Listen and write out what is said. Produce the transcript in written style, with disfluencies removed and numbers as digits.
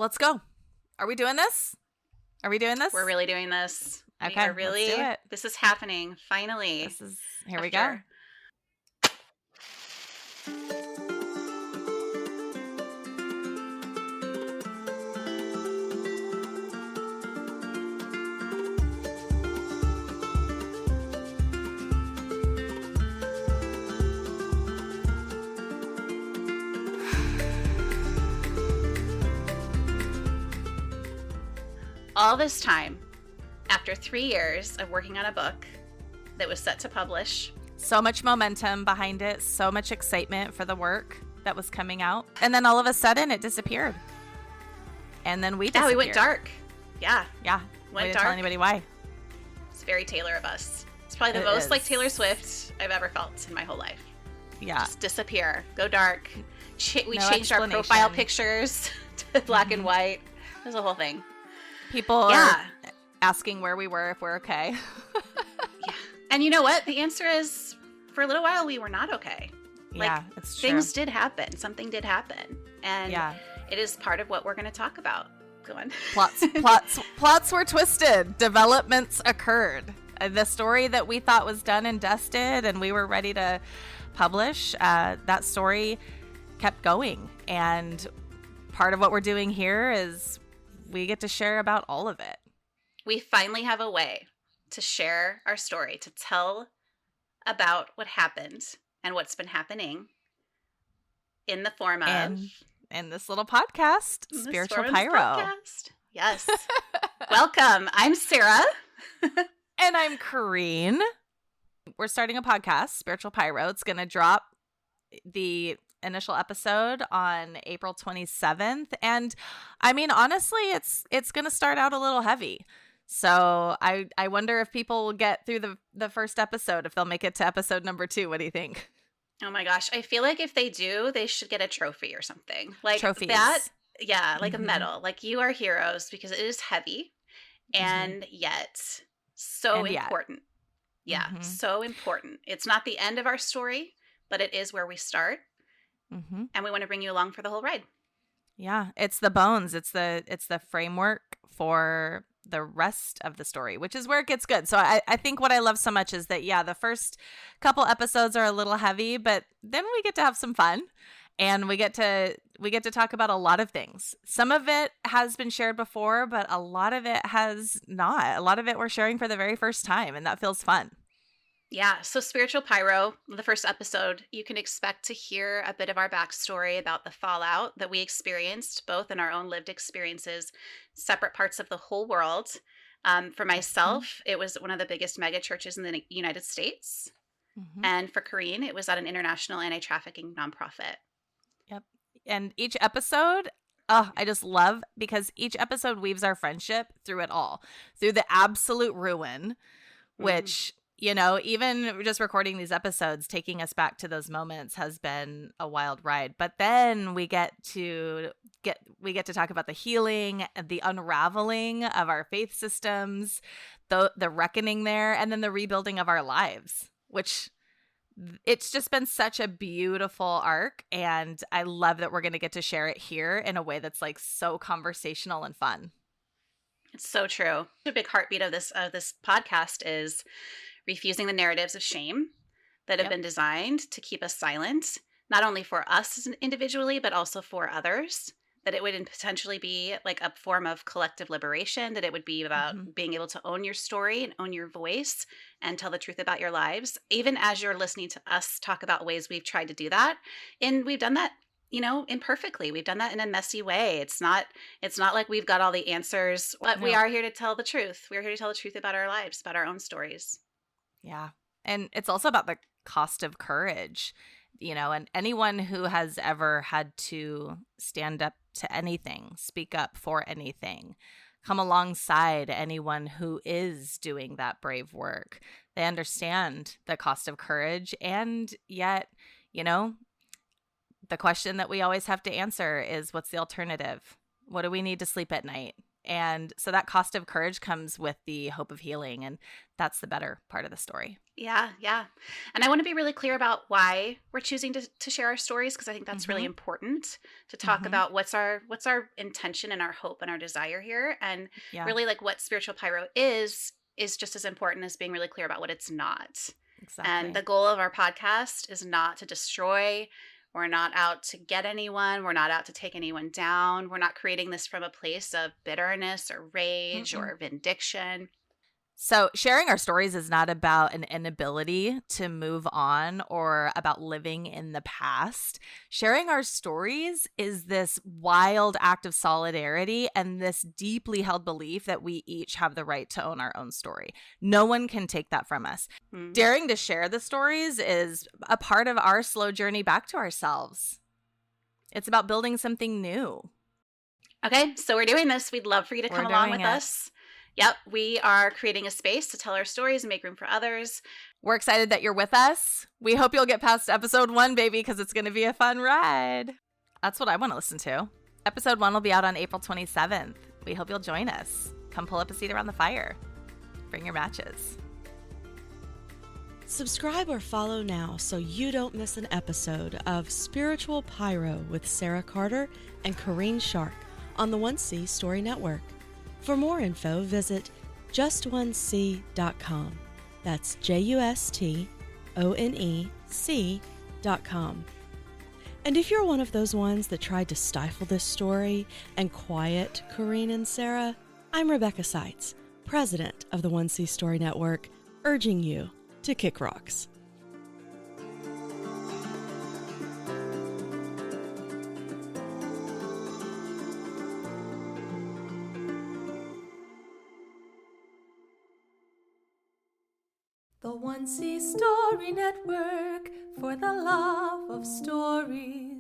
let's go. Are we doing this? We're really doing this. Okay, let's do it. This is happening, finally. Here we go. All this time, after 3 years of working on a book that was set to publish. So much momentum behind it, so much excitement for the work that was coming out. And then all of a sudden it disappeared. And then we disappeared. Yeah, we went dark. Yeah. Yeah. We didn't tell anybody why. It's very Taylor of us. It's probably the most like Taylor Swift I've ever felt in my whole life. Yeah. Just disappear. Go dark. We changed our profile pictures to black and white. It was a whole thing. People are asking where we were, if we're okay. Yeah. And you know what? The answer is, for a little while, we were not okay. Yeah, it's true. Things did happen. Something did happen. And it is part of what we're going to talk about. Go on. Plots were twisted. Developments occurred. The story that we thought was done and dusted and we were ready to publish, that story kept going. And part of what we're doing here is we get to share about all of it. We finally have a way to share our story, to tell about what happened and what's been happening in the form of... In this little podcast, Spiritual Pyro. Yes. Welcome. I'm Sarah. And I'm Corinne. We're starting a podcast, Spiritual Pyro. It's going to drop the initial episode on April 27th. And I mean, honestly, it's going to start out a little heavy. So I wonder if people will get through the first episode, if they'll make it to episode number 2. What do you think? Oh my gosh. I feel like if they do, they should get a trophy or something. Like trophies. That. Yeah. Like a medal. Like, you are heroes, because it is heavy and yet so important. Yeah. So important. It's not the end of our story, but it is where we start. And we want to bring you along for the whole ride. Yeah. It's the bones. It's the framework for the rest of the story, which is where it gets good. So I think what I love so much is that, the first couple episodes are a little heavy, but then we get to have some fun and we get to talk about a lot of things. Some of it has been shared before, but a lot of it has not. A lot of it we're sharing for the very first time, and that feels fun. Yeah. So Spiritual Pyro, the first episode, you can expect to hear a bit of our backstory about the fallout that we experienced, both in our own lived experiences, separate parts of the whole world. For myself, it was one of the biggest mega churches in the United States. And for Corinne, it was at an international anti-trafficking nonprofit. Yep. And each episode, I just love, because each episode weaves our friendship through it all, through the absolute ruin, which... even just recording these episodes, taking us back to those moments has been a wild ride. But then we get to talk about the healing, the unraveling of our faith systems, the reckoning there, and then the rebuilding of our lives, which it's just been such a beautiful arc. And I love that we're going to get to share it here in a way that's like so conversational and fun. It's so true. A big heartbeat of this podcast is refusing the narratives of shame that have been designed to keep us silent, not only for us individually, but also for others. That it would potentially be like a form of collective liberation, that it would be about being able to own your story and own your voice and tell the truth about your lives, even as you're listening to us talk about ways we've tried to do that. And we've done that, imperfectly. We've done that in a messy way. It's not like we've got all the answers, but we are here to tell the truth. We're here to tell the truth about our lives, about our own stories. Yeah. And it's also about the cost of courage, and anyone who has ever had to stand up to anything, speak up for anything, come alongside anyone who is doing that brave work. They understand the cost of courage. And yet, the question that we always have to answer is, what's the alternative? What do we need to sleep at night? And so that cost of courage comes with the hope of healing. And that's the better part of the story. Yeah, yeah. And I want to be really clear about why we're choosing to share our stories, because I think that's really Mm-hmm. important to talk Mm-hmm. about what's our intention and our hope and our desire here. And Yeah, really, like, what spiritual pyro is just as important as being really clear about what it's not. And the exactly. goal of our podcast is not to destroy. We're not out to get anyone. We're not out to take anyone down. We're not creating this from a place of bitterness or rage Mm-mm. or vindication. So, sharing our stories is not about an inability to move on or about living in the past. Sharing our stories is this wild act of solidarity and this deeply held belief that we each have the right to own our own story. No one can take that from us. Mm. Daring to share the stories is a part of our slow journey back to ourselves. It's about building something new. Okay, so we're doing this. We'd love for you to We're come along doing with it. us. Yep, we are creating a space to tell our stories and make room for others. We're excited that you're with us. We hope you'll get past episode 1, baby, because it's going to be a fun ride. That's what I want to listen to. Episode 1 will be out on April 27th. We hope you'll join us. Come pull up a seat around the fire. Bring your matches. Subscribe or follow now so you don't miss an episode of Spiritual Pyro with Sarah Carter and Corinne Shark on the 1C Story Network. For more info, visit justonec.com. That's justonec.com. And if you're one of those ones that tried to stifle this story and quiet Corinne and Sarah, I'm Rebecca Seitz, president of the 1C Story Network, urging you to kick rocks. The 1C Story Network, for the love of stories.